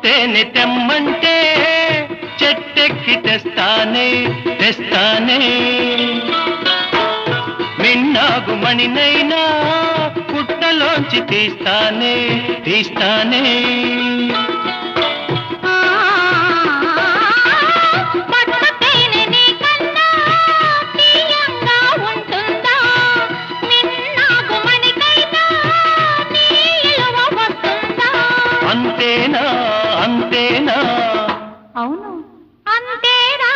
తేనె తెమ్మంటే చెట్టెక్కి తెస్తానే తెస్తానే మిన్నాగు మణినైనా పుట్టలోంచి తీస్తానే తీస్తానే అంతేనా అవును అంతేనా